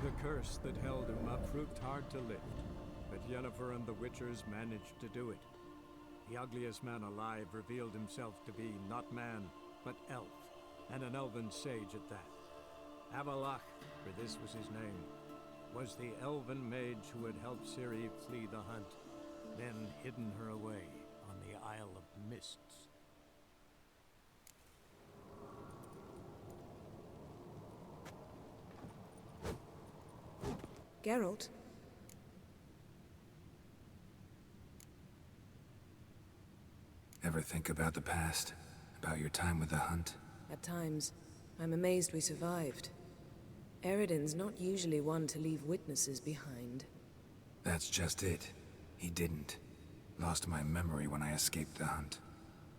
The curse that held him up proved hard to lift, but Yennefer and the Witchers managed to do it. The ugliest man alive revealed himself to be not man, but elf, and an elven sage at that. Avalach, for this was his name, was the elven mage who had helped Ciri flee the hunt, then hidden her away on the Isle of Mists. Geralt? Ever think about the past? About your time with the hunt? At times, I'm amazed we survived. Eredin's not usually one to leave witnesses behind. That's just it. He didn't. Lost my memory when I escaped the hunt.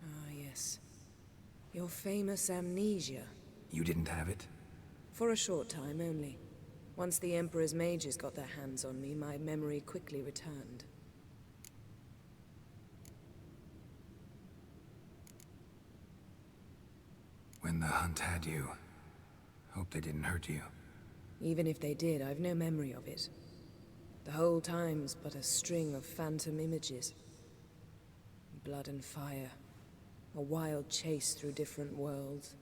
Ah, yes. Your famous amnesia. You didn't have it? For a short time only. Once the Emperor's mages got their hands on me, my memory quickly returned. When the hunt had you, hope they didn't hurt you. Even if they did, I've no memory of it. The whole time's but a string of phantom images. Blood and fire. A wild chase through different worlds.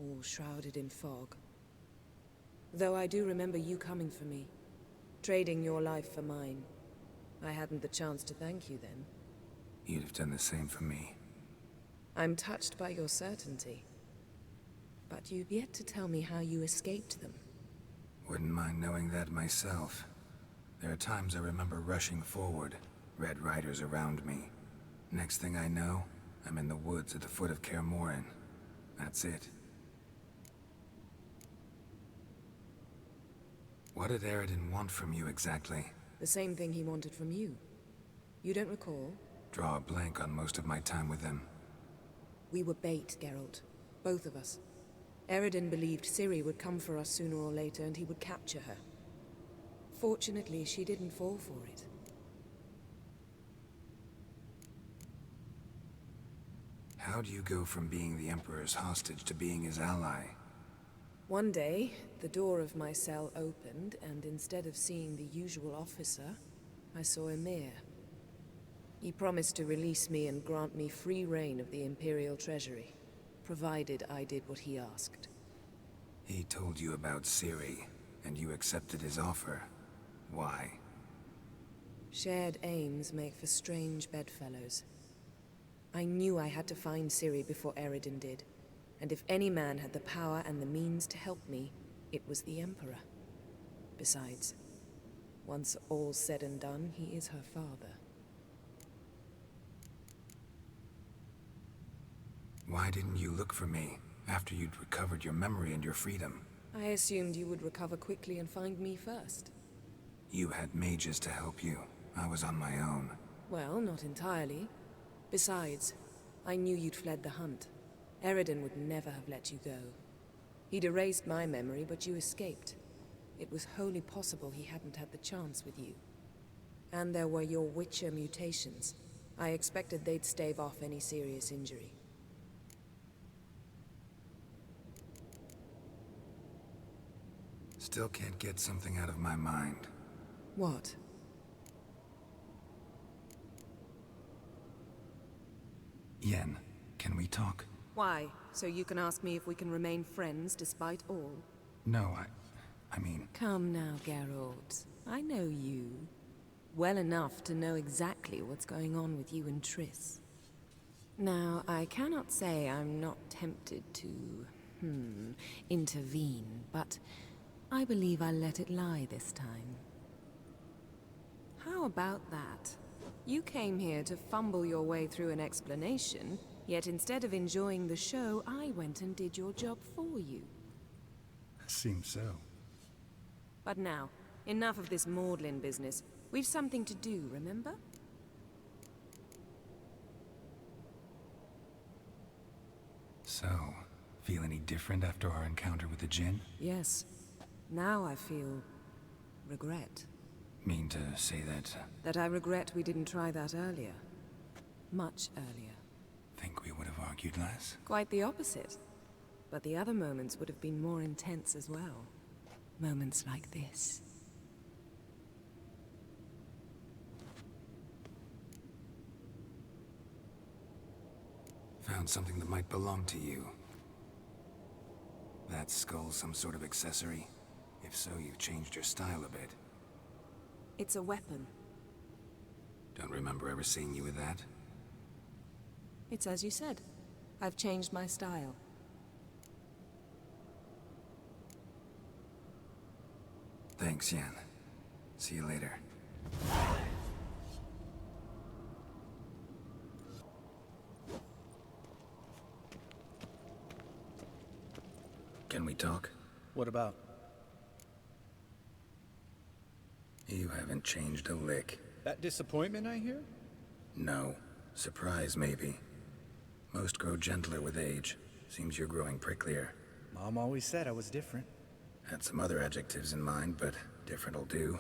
All shrouded in fog. Though I do remember you coming for me. Trading your life for mine. I hadn't the chance to thank you then. You'd have done the same for me. I'm touched by your certainty. But you've yet to tell me how you escaped them. Wouldn't mind knowing that myself. There are times I remember rushing forward, Red Riders around me. Next thing I know, I'm in the woods at the foot of Kaer Morhen. That's it. What did Eredin want from you exactly? The same thing he wanted from you. You don't recall? Draw a blank on most of my time with him. We were bait, Geralt. Both of us. Eredin believed Ciri would come for us sooner or later and he would capture her. Fortunately, she didn't fall for it. How do you go from being the Emperor's hostage to being his ally? One day, the door of my cell opened, and instead of seeing the usual officer, I saw Emir. He promised to release me and grant me free reign of the Imperial Treasury, provided I did what he asked. He told you about Ciri, and you accepted his offer. Why? Shared aims make for strange bedfellows. I knew I had to find Ciri before Eredin did. And if any man had the power and the means to help me, it was the Emperor. Besides, once all's said and done, he is her father. Why didn't you look for me, after you'd recovered your memory and your freedom? I assumed you would recover quickly and find me first. You had mages to help you. I was on my own. Well, not entirely. Besides, I knew you'd fled the hunt. Eredin would never have let you go. He'd erased my memory, but you escaped. It was wholly possible he hadn't had the chance with you. And there were your Witcher mutations. I expected they'd stave off any serious injury. Still can't get something out of my mind. What? Yen, can we talk? Why? So you can ask me if we can remain friends despite all? No, I mean... Come now, Geralt. I know you. Well enough to know exactly what's going on with you and Triss. Now, I cannot say I'm not tempted to... intervene, but I believe I'll let it lie this time. How about that? You came here to fumble your way through an explanation, yet instead of enjoying the show, I went and did your job for you. Seems so. But now, enough of this maudlin business. We've something to do, remember? So, feel any different after our encounter with the Jinn? Yes. Now I feel... regret. Mean to say that... That I regret we didn't try that earlier. Much earlier. Think we would have argued less? Quite the opposite. But the other moments would have been more intense as well. Moments like this. Found something that might belong to you. That skull some sort of accessory? If so, you've changed your style a bit. It's a weapon. Don't remember ever seeing you with that? It's as you said. I've changed my style. Thanks, Yan. See you later. Can we talk? What about? You haven't changed a lick. That disappointment I hear? No. Surprise, maybe. Most grow gentler with age. Seems you're growing pricklier. Mom always said I was different. Had some other adjectives in mind, but different'll do.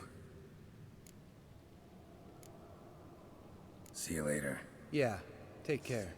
See you later. Yeah, take care.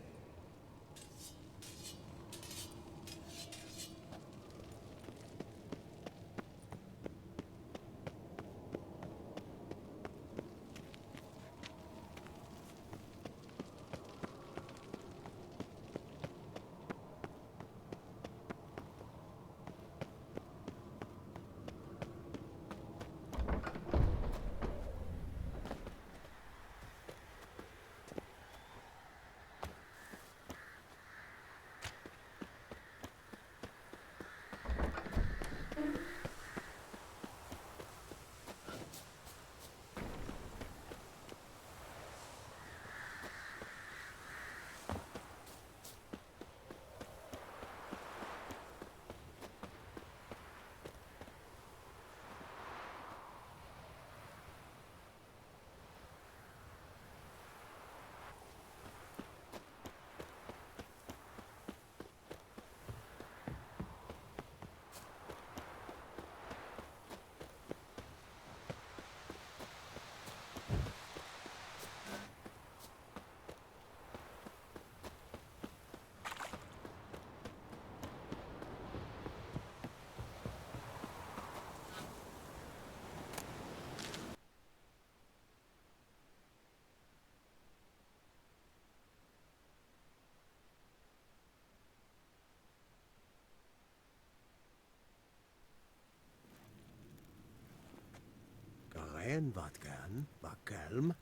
En wat kan, maar kalm.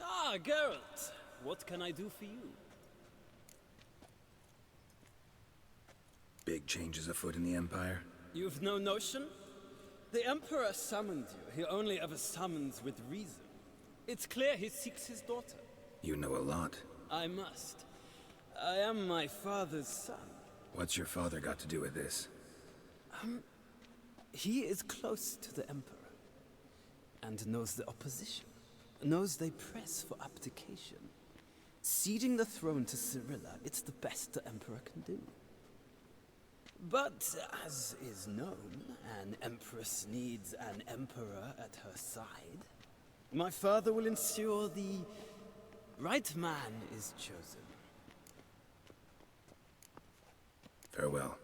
Ah, Geralt! What can I do for you? Big changes afoot in the Empire? You've no notion? The Emperor summoned you. He only ever summons with reason. It's clear he seeks his daughter. You know a lot. I must. I am my father's son. What's your father got to do with this? He is close to the Emperor. And knows the opposition. Knows they press for abdication. Ceding the throne to Cyrilla, it's the best the Emperor can do. But, as is known, an Empress needs an Emperor at her side. My father will ensure the right man is chosen. Farewell.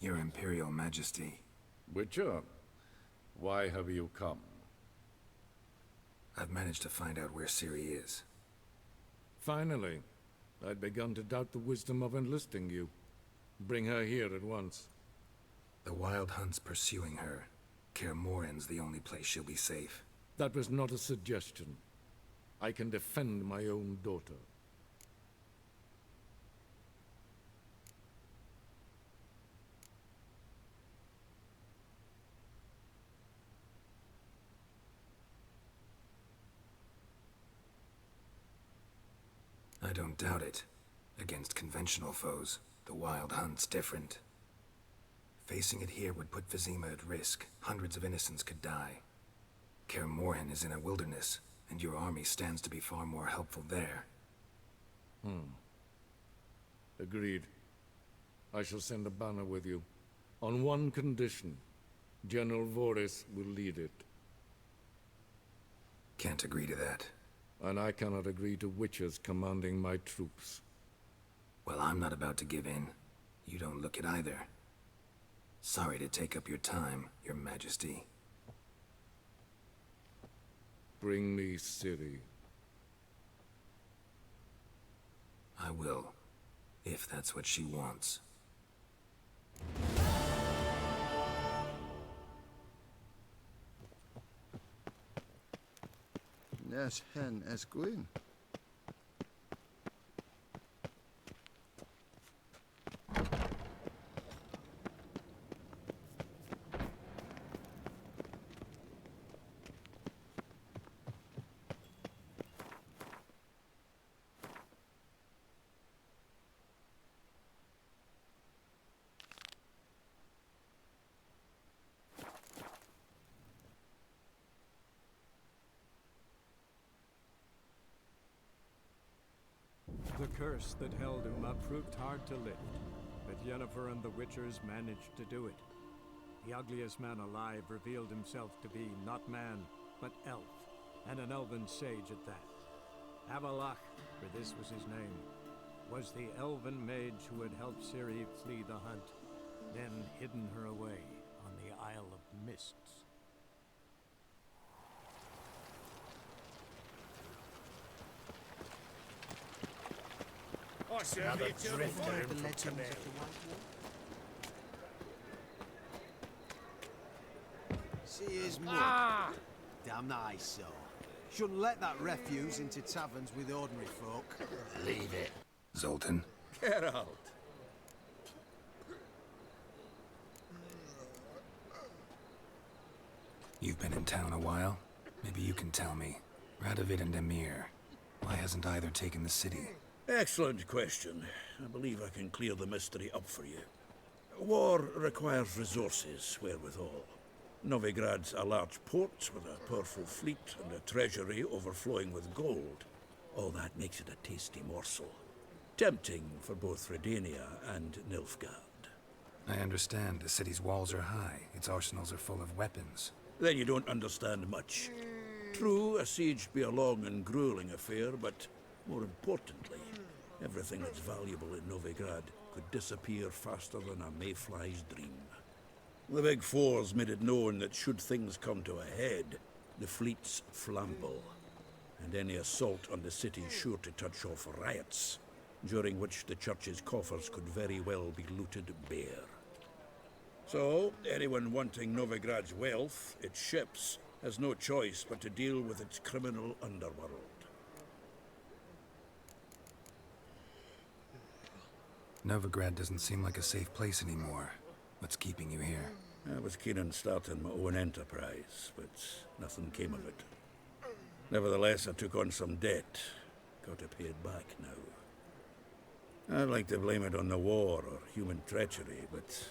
Your Imperial Majesty. Witcher, why have you come? I've managed to find out where Ciri is. Finally. I'd begun to doubt the wisdom of enlisting you. Bring her here at once. The Wild Hunt's pursuing her. Kaer Morhen's the only place she'll be safe. That was not a suggestion. I can defend my own daughter. I don't doubt it. Against conventional foes, the Wild Hunt's different. Facing it here would put Vizima at risk. Hundreds of innocents could die. Kaer Morhen is in a wilderness, and your army stands to be far more helpful there. Agreed. I shall send a banner with you. On one condition. General Voris will lead it. Can't agree to that. And I cannot agree to witches commanding my troops. Well, I'm not about to give in. You don't look it either. Sorry to take up your time, Your Majesty. Bring me Ciri. I will, if that's what she wants. Nes hen esgwyn. The curse that held Uma proved hard to lift, but Yennefer and the Witchers managed to do it. The ugliest man alive revealed himself to be not man, but elf, and an elven sage at that. Avalach, for this was his name, was the elven mage who had helped Ciri flee the hunt, then hidden her away on the Isle of Mists. Another drifter in from Canary. See his mug. Damn that I saw. Shouldn't let that refuse into taverns with ordinary folk. Leave it. Zoltan? Get out. You've been in town a while? Maybe you can tell me. Radovid and Emir. Why hasn't either taken the city? Excellent question. I believe I can clear the mystery up for you. War requires resources wherewithal. Novigrad's a large port with a powerful fleet and a treasury overflowing with gold. All that makes it a tasty morsel. Tempting for both Redania and Nilfgaard. I understand. The city's walls are high. Its arsenals are full of weapons. Then you don't understand much. True, a siege be a long and grueling affair, but more importantly, everything that's valuable in Novigrad could disappear faster than a mayfly's dream. The Big Four's made it known that should things come to a head, the fleet's flammable, and any assault on the city's sure to touch off riots, during which the church's coffers could very well be looted bare. So, anyone wanting Novigrad's wealth, its ships, has no choice but to deal with its criminal underworld. Novigrad doesn't seem like a safe place anymore. What's keeping you here? I was keen on starting my own enterprise, but nothing came of it. Nevertheless, I took on some debt. Got to pay it back now. I'd like to blame it on the war or human treachery, but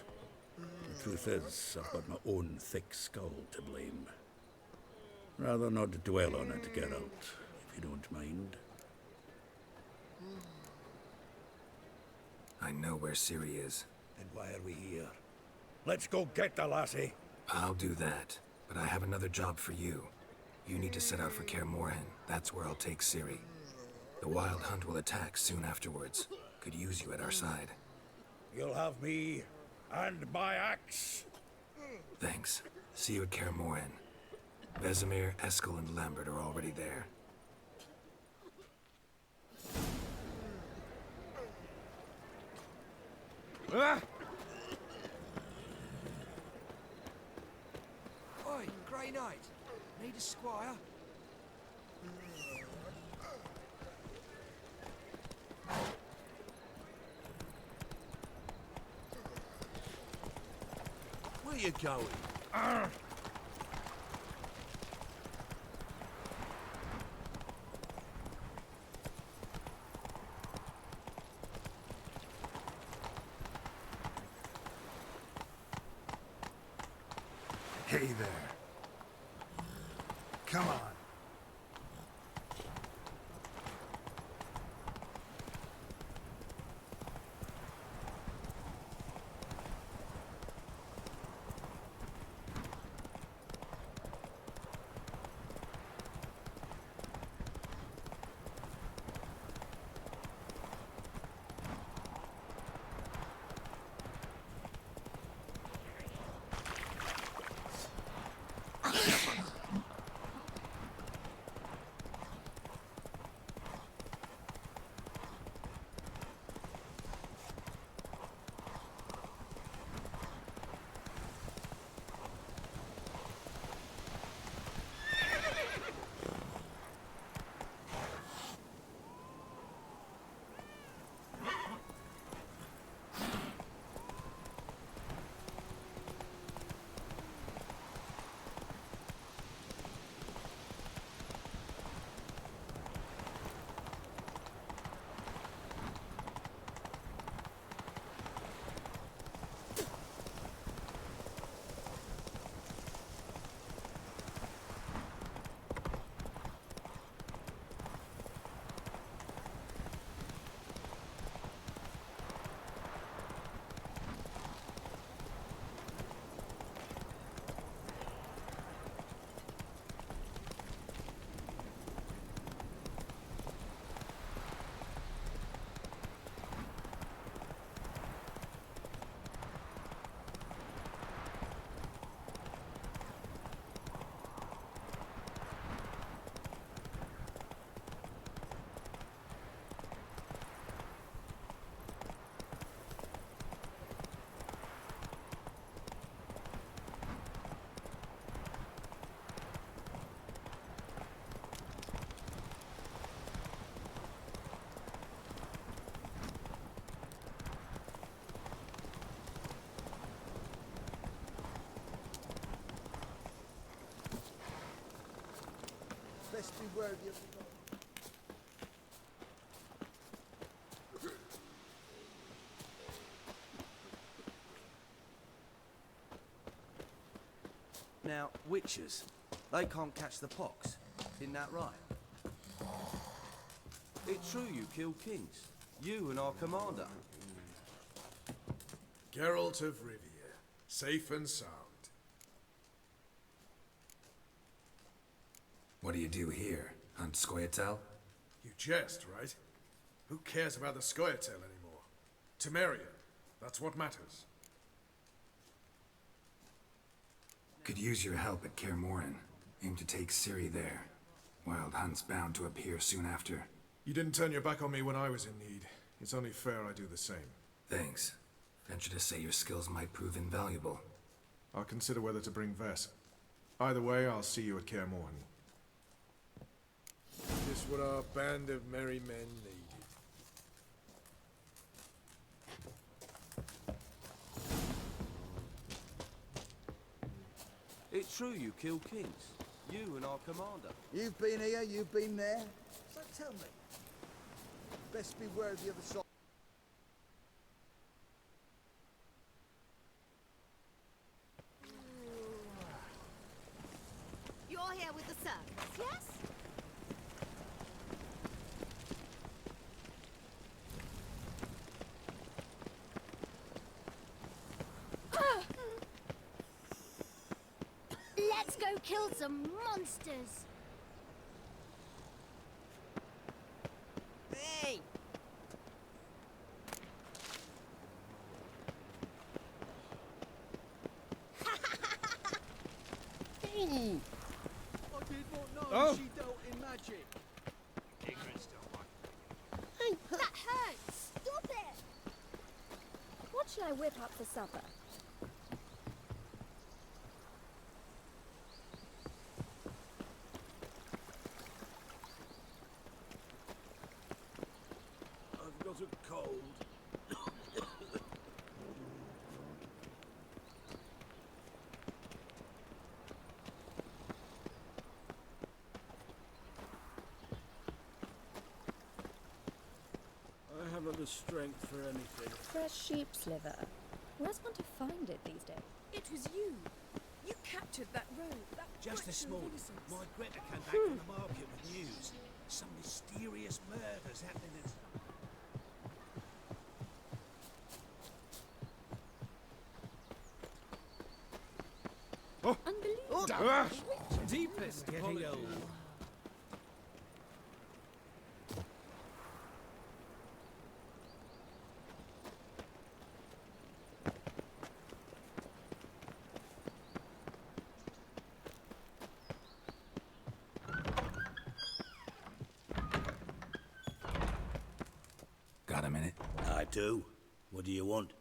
the truth is, I've got my own thick skull to blame. Rather not dwell on it, Geralt, if you don't mind. I know where Ciri is. Then why are we here? Let's go get the lassie. I'll do that, but I have another job for you. You need to set out for Kaer Morhen. That's where I'll take Ciri. The Wild Hunt will attack soon afterwards. Could use you at our side. You'll have me and my axe. Thanks. See you at Kaer Morhen. Vesemir, Eskel, and Lambert are already there. Oi, Grey Knight. Need a squire? Where you going? Hey there. Come on. Best be worthy of the Lord. Now, witches, they can't catch the pox. Isn't that right? It's true you killed kings. You and our commander. Geralt of Rivia, safe and sound. What do you do here? Hunt Scoia'tael? You jest, right? Who cares about the Scoia'tael anymore? Temeria, that's what matters. Could use your help at Kaer Morhen. Aim to take Ciri there. Wild Hunt's bound to appear soon after. You didn't turn your back on me when I was in need. It's only fair I do the same. Thanks. Venture to say your skills might prove invaluable. I'll consider whether to bring Vess. Either way, I'll see you at Kaer Morhen. Just what our band of merry men needed. It's true you killed kings. You and our commander. You've been here, you've been there. So tell me, best be worthy of the soul. You're here with the circus, yes? Let's go kill some monsters! Hey! Ooh! I did not know she dealt in magic. Ignorance don't want. Hey, that hurts! Stop it! What shall I whip up for supper? I've got a cold. I haven't the strength for anything. Fresh sheep's liver. Where's one to find it these days? It was you. You captured that rogue, that Just this wretch of morning, innocence. my Greta came back from the market with news. Some mysterious murders happening in... Unbelievable. Deepest apology. Got a minute? I do. What do you want?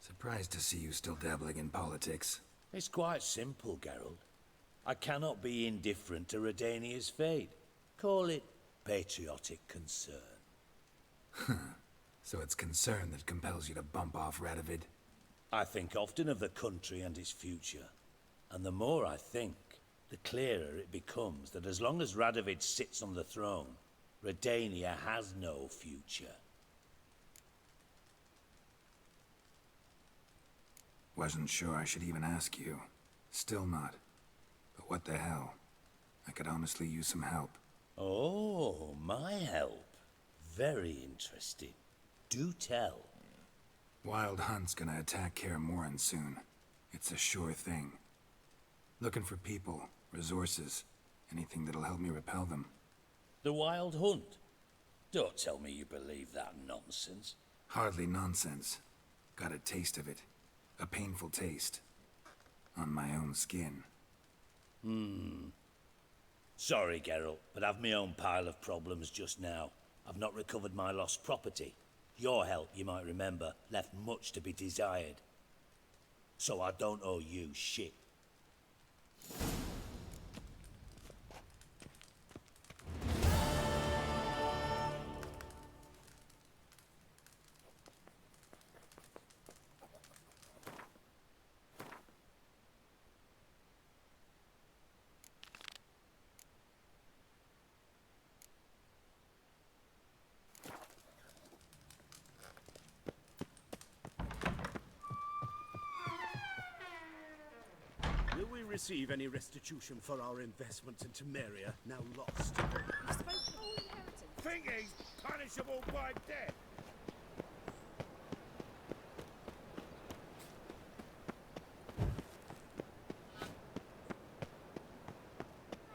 Surprised to see you still dabbling in politics. It's quite simple, Geralt. I cannot be indifferent to Redania's fate. Call it patriotic concern. So it's concern that compels you to bump off Radovid? I think often of the country and its future. And the more I think, the clearer it becomes that as long as Radovid sits on the throne, Redania has no future. Wasn't sure I should even ask you. Still not. But what the hell? I could honestly use some help. Oh, my help. Very interesting. Do tell. Wild Hunt's gonna attack Kaer Morhen soon. It's a sure thing. Looking for people, resources, anything that'll help me repel them. The Wild Hunt? Don't tell me you believe that nonsense. Hardly nonsense. Got a taste of it. A painful taste. On my own skin. Sorry, Geralt, but I've my own pile of problems just now. I've not recovered my lost property. Your help, you might remember, left much to be desired. So I don't owe you shit. Will we receive any restitution for our investment in Temeria, now lost? Think he's punishable by death?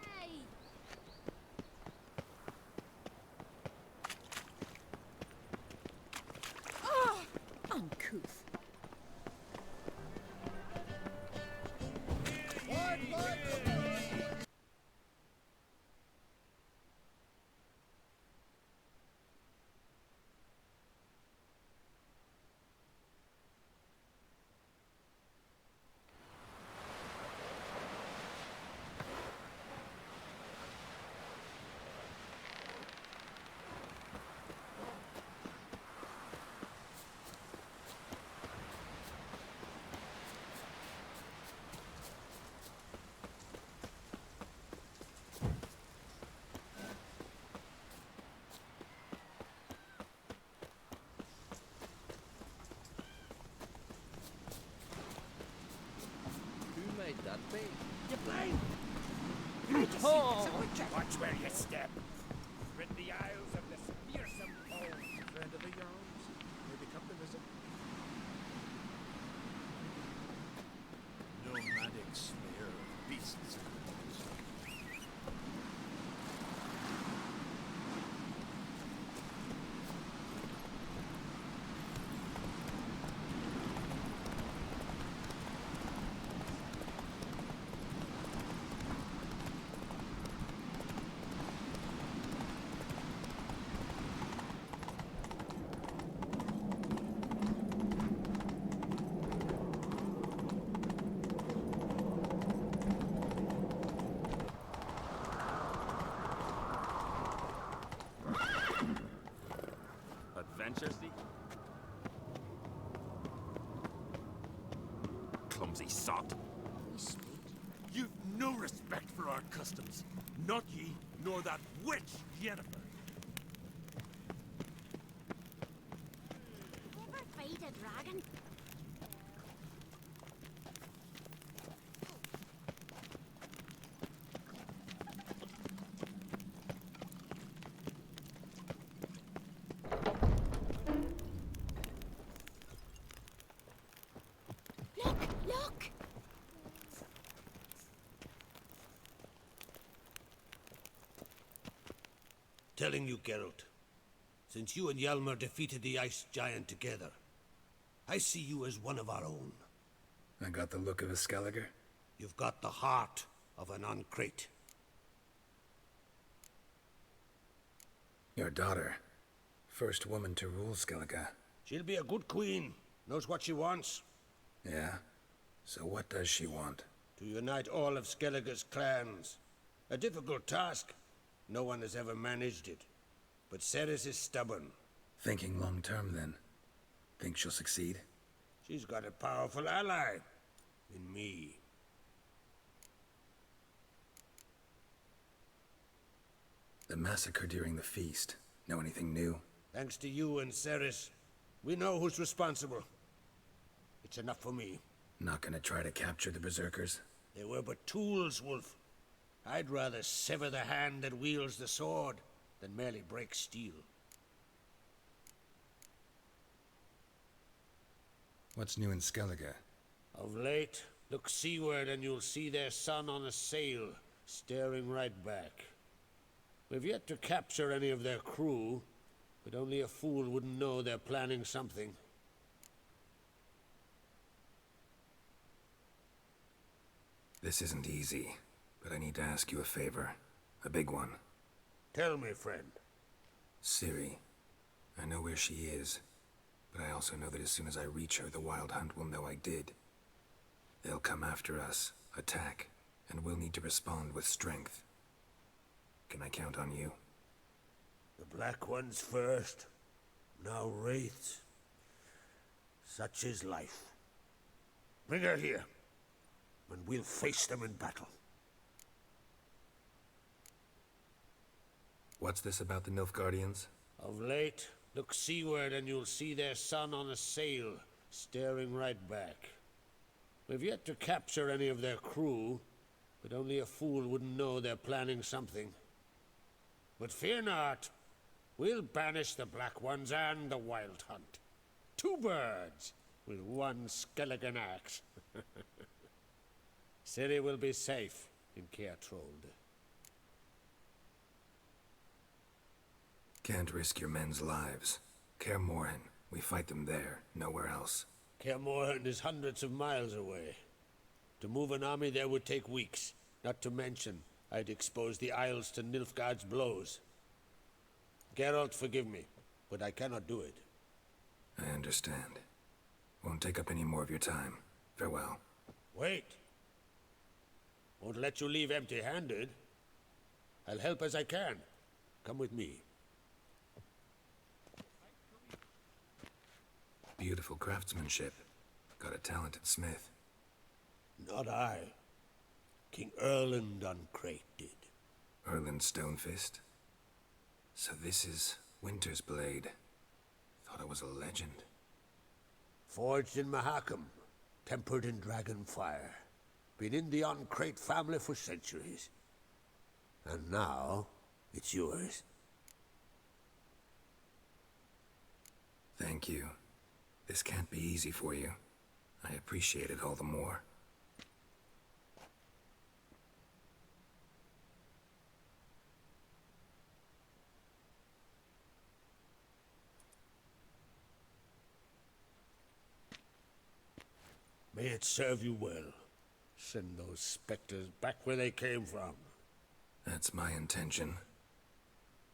Hey! Oh! Uncouth. That big. You blind? Oh! Watch where you step. Rid the Isles of this fearsome foe. Friend of the Yarns. Maybe come to visit. Nomadic slayer of beasts. Adventure seeking? Clumsy sot. You've no respect for our customs. Not ye, nor that witch, Yennefer. Never faded, dragon? Look! Telling you, Geralt, since you and Hjalmar defeated the ice giant together, I see you as one of our own. I got the look of a Skelliger? You've got the heart of an Uncrate. Your daughter. First woman to rule Skellige. She'll be a good queen. Knows what she wants. Yeah? So what does she want? To unite all of Skellige's clans. A difficult task. No one has ever managed it. But Ceres is stubborn. Thinking long term, then. Think she'll succeed? She's got a powerful ally. In me. The massacre during the feast. Know anything new? Thanks to you and Ceres, we know who's responsible. It's enough for me. Not gonna try to capture the Berserkers? They were but tools, Wolf. I'd rather sever the hand that wields the sword than merely break steel. What's new in Skellige? Of late, look seaward and you'll see their sun on a sail, staring right back. We've yet to capture any of their crew, but only a fool wouldn't know they're planning something. This isn't easy, but I need to ask you a favor. A big one. Tell me, friend. Ciri. I know where she is, but I also know that as soon as I reach her, the Wild Hunt will know I did. They'll come after us, attack, and we'll need to respond with strength. Can I count on you? The Black Ones first, now Wraiths. Such is life. Bring her here, and we'll face them in battle. What's this about the Nilfgaardians? Of late, look seaward and you'll see their sun on a sail, staring right back. We've yet to capture any of their crew, but only a fool wouldn't know they're planning something. But fear not, we'll banish the Black Ones and the Wild Hunt. 2 birds with 1 skeleton axe. Ciri will be safe in Keatrold. Can't risk your men's lives. Kaer Morhen, we fight them there, nowhere else. Kaer Morhen is hundreds of miles away. To move an army there would take weeks, not to mention I'd expose the Isles to Nilfgaard's blows. Geralt, forgive me, but I cannot do it. I understand. Won't take up any more of your time. Farewell. Wait. Won't let you leave empty-handed. I'll help as I can. Come with me. Beautiful craftsmanship. Got a talented smith. Not I. King Erland Uncrate did. Erland Stonefist? So this is Winter's Blade. Thought it was a legend. Forged in Mahakam, tempered in dragon fire. Been in the Uncrate family for centuries. And now, it's yours. Thank you. This can't be easy for you. I appreciate it all the more. May it serve you well. Send those specters back where they came from. That's my intention.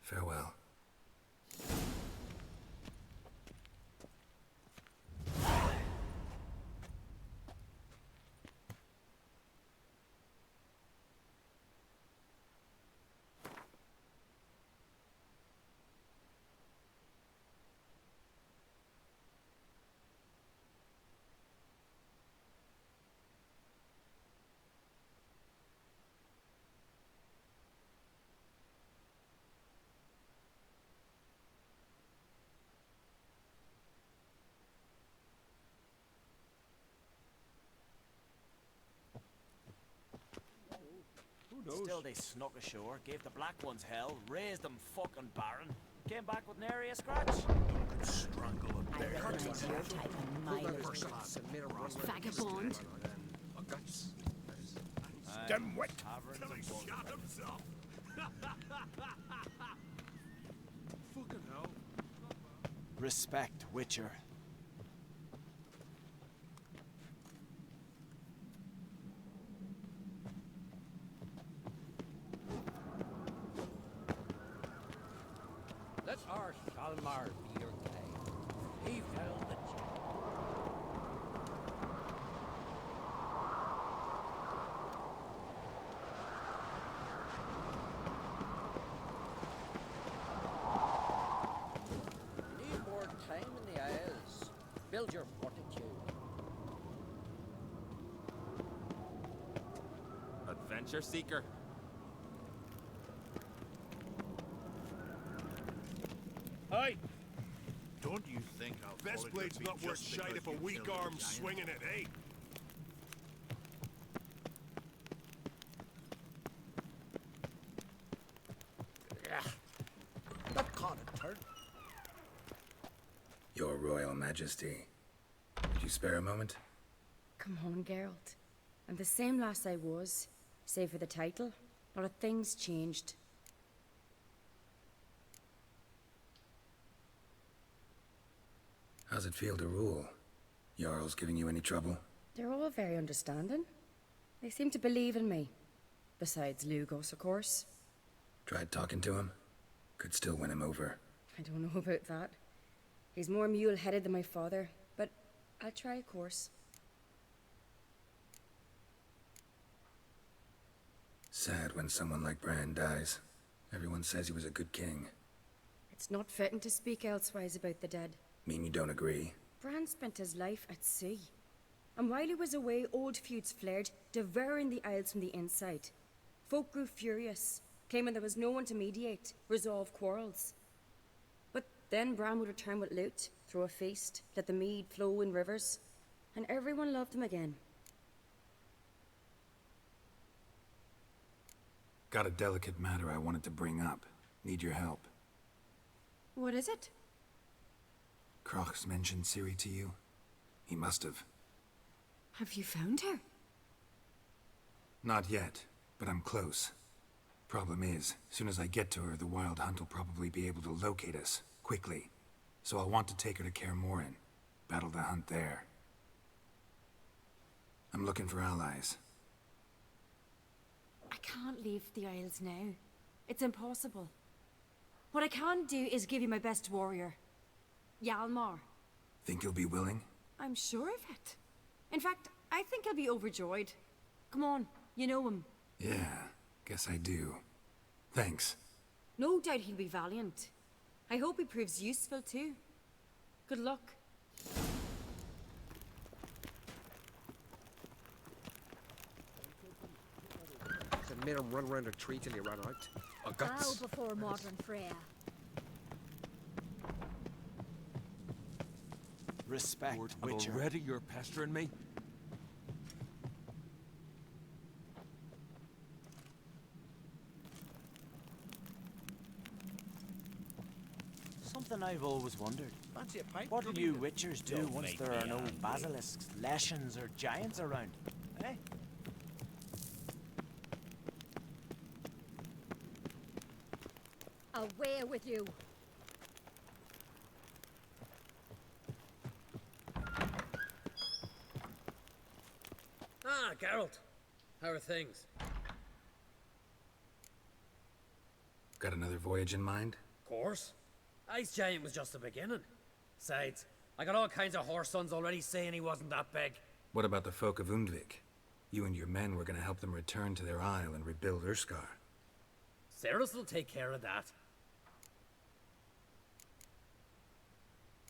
Farewell. Still, they snuck ashore, gave the black ones hell, raised them fucking barren, came back with nary a scratch. Strangle a bear. I recognize your type a mile vagabond. Them wet. Shot himself. Fucking hell. Respect, Witcher. Let our Shalmar be your guide. He fell the You need more time in the Isles. Build your fortitude. Adventure seeker. Hey! Don't you think I'll Best blade's not worth shite if a weak arm's swinging it, eh? That caught a turn. Your Royal Majesty. Could you spare a moment? Come on, Geralt. I'm the same lass I was, save for the title. A lot of things changed. How's it feel to rule? Jarl's giving you any trouble? They're all very understanding. They seem to believe in me. Besides Lugos, of course. Tried talking to him? Could still win him over. I don't know about that. He's more mule-headed than my father, but I'll try, of course. Sad when someone like Bran dies. Everyone says he was a good king. It's not fitting to speak elsewise about the dead. Mean you don't agree? Bran spent his life at sea. And while he was away, old feuds flared, devouring the Isles from the inside. Folk grew furious, claiming there was no one to mediate, resolve quarrels. But then Bran would return with loot, throw a feast, let the mead flow in rivers, and everyone loved him again. Got a delicate matter I wanted to bring up. Need your help. What is it? Crach's mentioned Ciri to you? He must have. Have you found her? Not yet, but I'm close. Problem is, soon as I get to her, the Wild Hunt will probably be able to locate us, quickly. So I'll want to take her to Kaer Morhen, battle the hunt there. I'm looking for allies. I can't leave the Isles now. It's impossible. What I can do is give you my best warrior. Hjalmar. Think you'll be willing? I'm sure of it. In fact, I think he'll be overjoyed. Come on, you know him. Yeah, guess I do. Thanks. No doubt he'll be valiant. I hope he proves useful too. Good luck. So made him run around a tree till he ran out. Oh, bow before modern Freya. Respect, Witcher. Already you're pestering me? Something I've always wondered. Fancy a pipe? What do you Witchers do Don't once make there me are no angry. basilisks, leshens, or giants around? Eh? Away with you. Ah, Geralt. How are things? Got another voyage in mind? Of course. Ice Giant was just the beginning. Besides, I got all kinds of horse sons already saying he wasn't that big. What about the folk of Undvik? You and your men were gonna help them return to their isle and rebuild Urskar. Cerys will take care of that.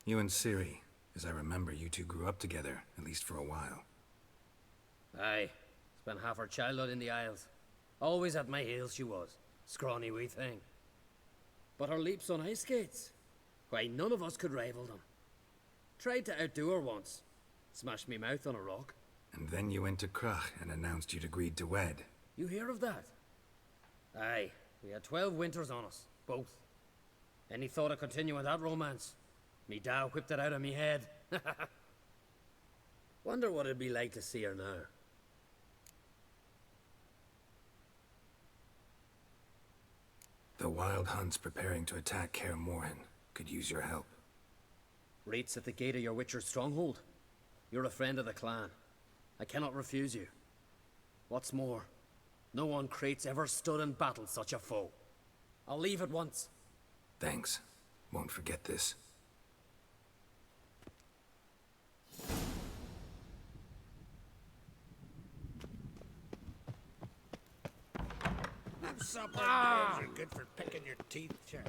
You and Ciri, as I remember, you two grew up together, at least for a while. Aye. Spent half her childhood in the Isles. Always at my heels she was. Scrawny wee thing. But her leaps on ice skates? Why, none of us could rival them. Tried to outdo her once. Smashed me mouth on a rock. And then you went to Crach and announced you'd agreed to wed. You hear of that? Aye, we had 12 winters on us, both. Any thought of continuing that romance? Me dad whipped it out of me head. Wonder what it'd be like to see her now. The Wild Hunt's preparing to attack Kaer Morhen. Could use your help. Rates at the gate of your Witcher's stronghold. You're a friend of the clan. I cannot refuse you. What's more, no one Crate's ever stood in battle such a foe. I'll leave at once. Thanks. Won't forget this. Them supple nerves are good for picking your teeth, sure.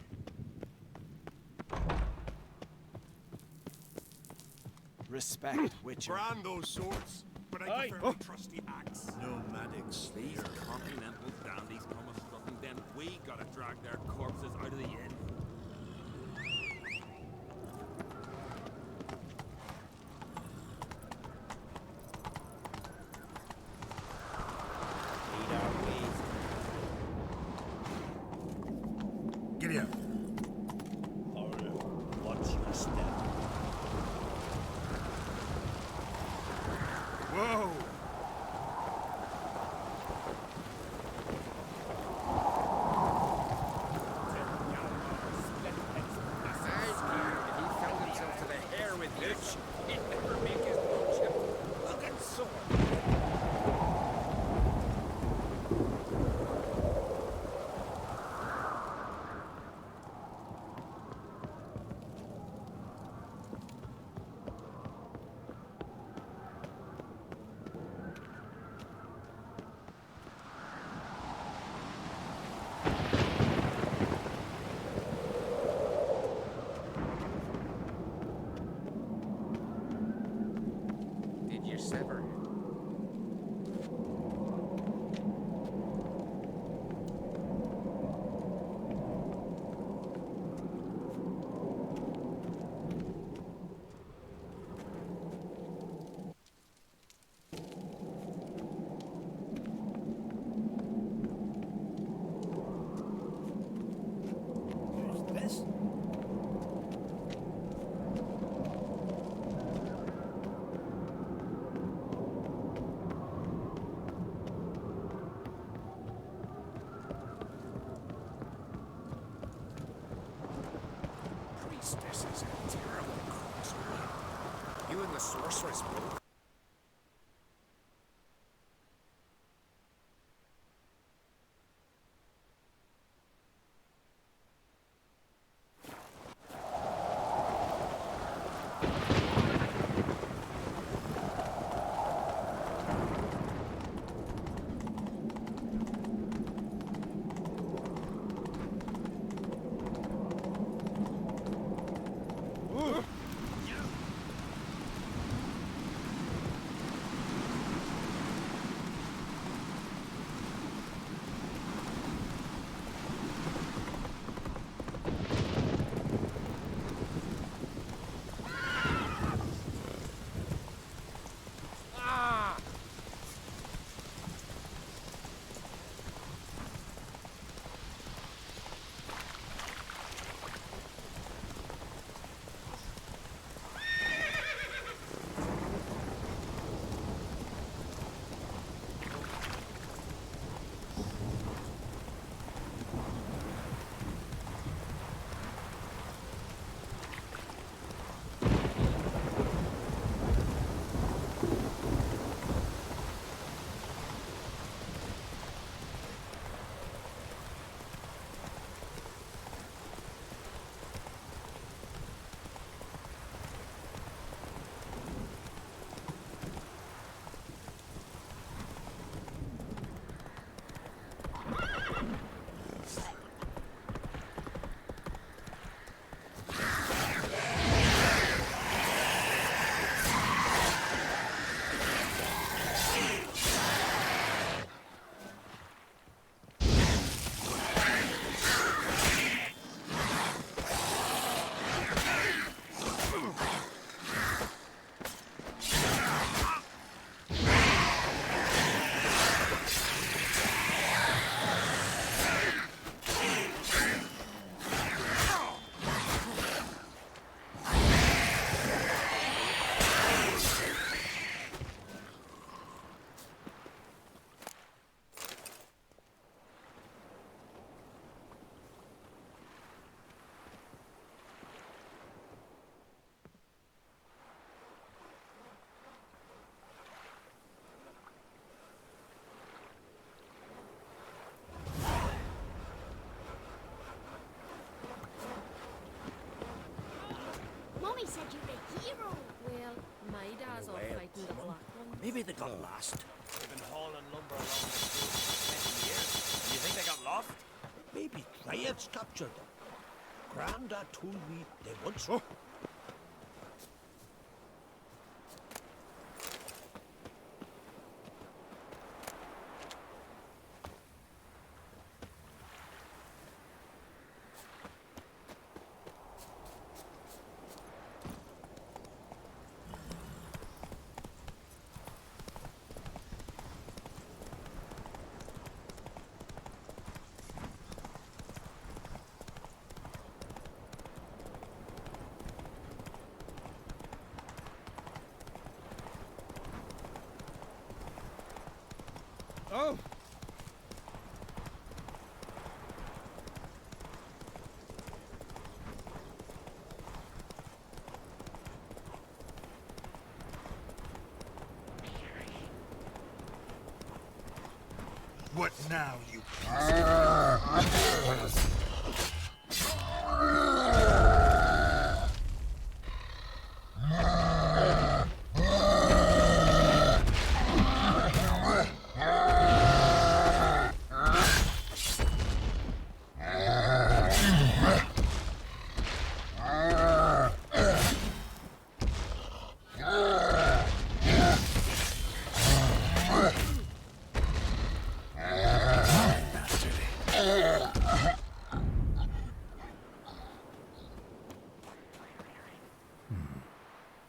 Respect, Witcher. Brand those swords, but I prefer my trusty axe. Nomadics, these continental dandies come a strutting, then we gotta drag their corpses out of the inn. Giddy up. Watch your step. Whoa! He felt himself to the hair with you. He'd never make his lordship. Look and sword. Did you sever? This? Priestess is a terrible crossway. You and the sorceress both. said you were a hero. Well, my dad's off fighting the black one. Maybe they got lost. They've been hauling lumber along the coast for 20 years. You think they got lost? Maybe Triads captured them. Grandad told me they once. Oh! What now, you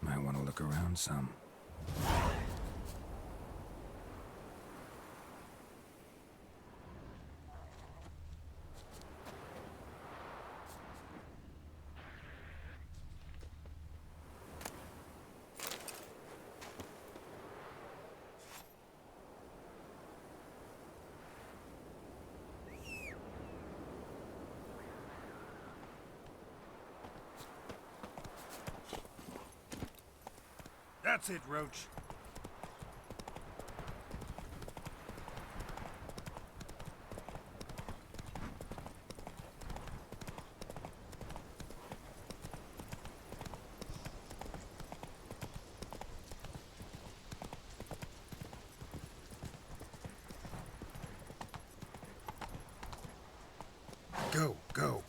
Might want to look around some. That's it, Roach. Go, go.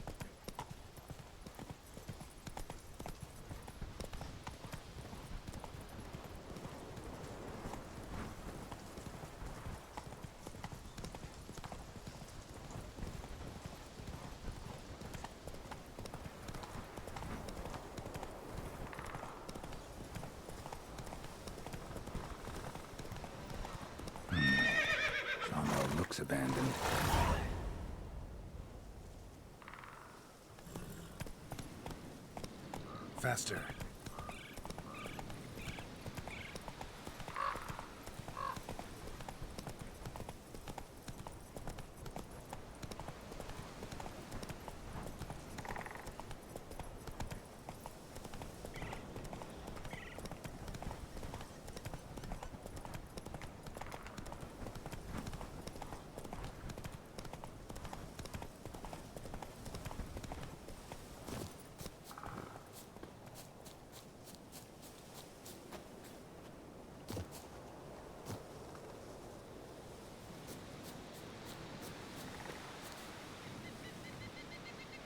Sawmill looks abandoned. Faster.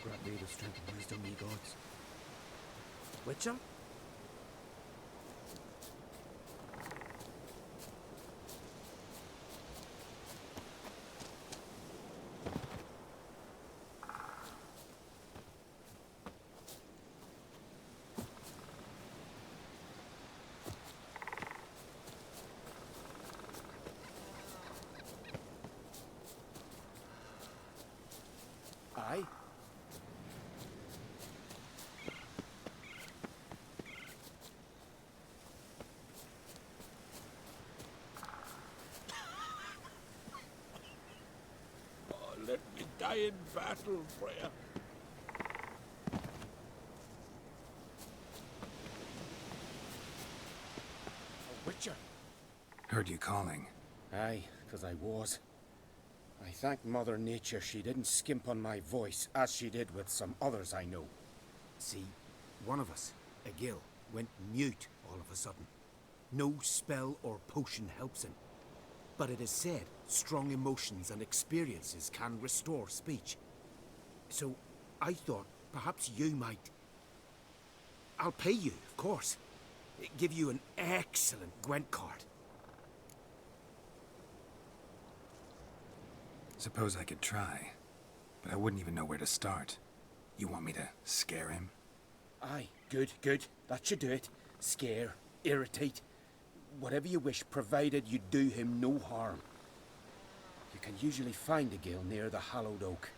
Grant me the strength and wisdom, ye gods. Witcher? Aye. Oh, let me die in battle, Freya. A witcher? Heard you calling. Aye, 'cause I was. I thank Mother Nature she didn't skimp on my voice, as she did with some others I know. See, one of us, Egil went mute all of a sudden. No spell or potion helps him. But it is said strong emotions and experiences can restore speech. So I thought perhaps you might... I'll pay you, of course. Give you an excellent Gwent card. Suppose I could try, but I wouldn't even know where to start. You want me to scare him? Aye, good, good. That should do it. Scare, irritate, whatever you wish, provided you do him no harm. You can usually find Egil near the hallowed oak.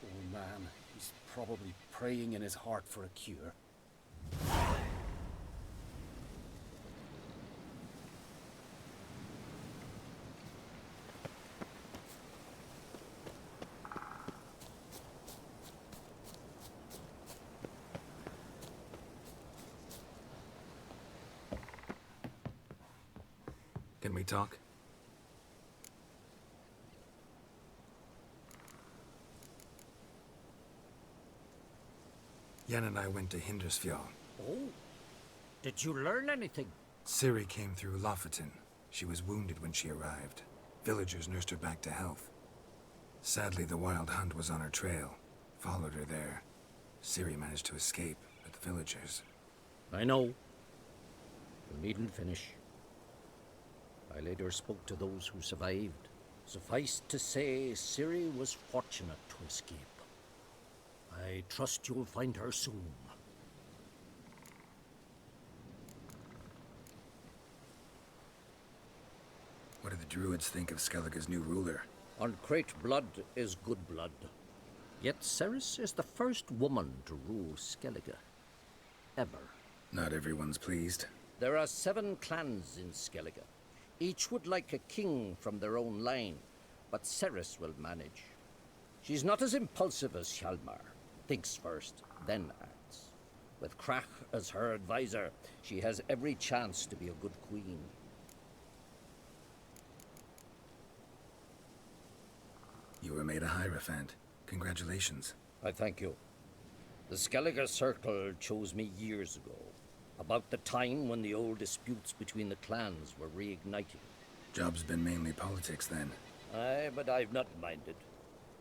Oh man, he's probably praying in his heart for a cure. Can we talk? Yen and I went to Hindersfjall. Oh? Did you learn anything? Ciri came through Lofoten. She was wounded when she arrived. Villagers nursed her back to health. Sadly, the Wild Hunt was on her trail. Followed her there. Ciri managed to escape, but the villagers... I know. You needn't finish. I later spoke to those who survived. Suffice to say, Ciri was fortunate to escape. I trust you'll find her soon. What do the druids think of Skellige's new ruler? Uncrate blood is good blood. Yet Ceres is the first woman to rule Skellige. Ever. Not everyone's pleased. There are 7 clans in Skellige. Each would like a king from their own line, but Ceres will manage. She's not as impulsive as Hjalmar. Thinks first, then acts. With Krach as her advisor, she has every chance to be a good queen. You were made a Hierophant. Congratulations. I thank you. The Skellige Circle chose me years ago, about the time when the old disputes between the clans were reigniting. Job's been mainly politics then. Aye, but I've not minded.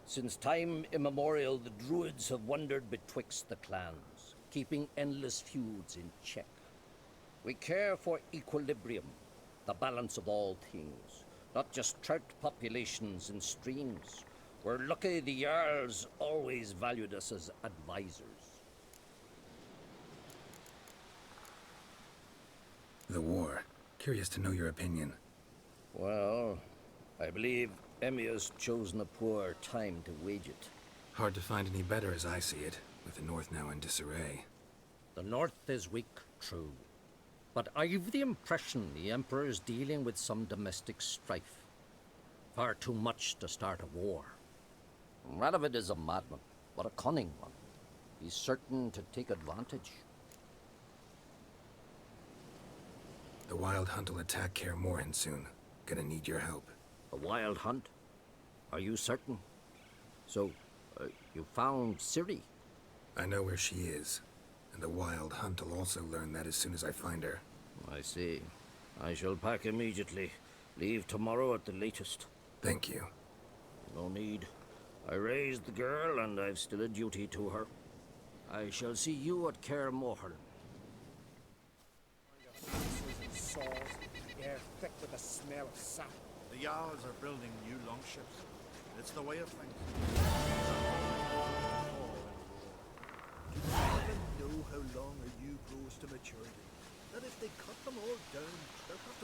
Since time immemorial, the druids have wandered betwixt the clans, keeping endless feuds in check. We care for equilibrium, the balance of all things, not just trout populations and streams. We're lucky the Jarls always valued us as advisors. The war. Curious to know your opinion. Well, I believe Emmia's chosen a poor time to wage it. Hard to find any better as I see it, with the North now in disarray. The North is weak, true. But I've the impression the Emperor's dealing with some domestic strife. Far too much to start a war. Radovid is a madman, but a cunning one. He's certain to take advantage. The Wild Hunt will attack Kaer Morhen soon. Gonna need your help. A Wild Hunt? Are you certain? So, you found Ciri? I know where she is. And the Wild Hunt will also learn that as soon as I find her. I see. I shall pack immediately. Leave tomorrow at the latest. Thank you. No need. I raised the girl, and I've still a duty to her. I shall see you at Kaer Morhen. Saws, air thick with the smell of sap. The Jarls are building new longships. It's the way of things. Do they even know how long a yew grows to maturity? That if they cut them all down, they'll have to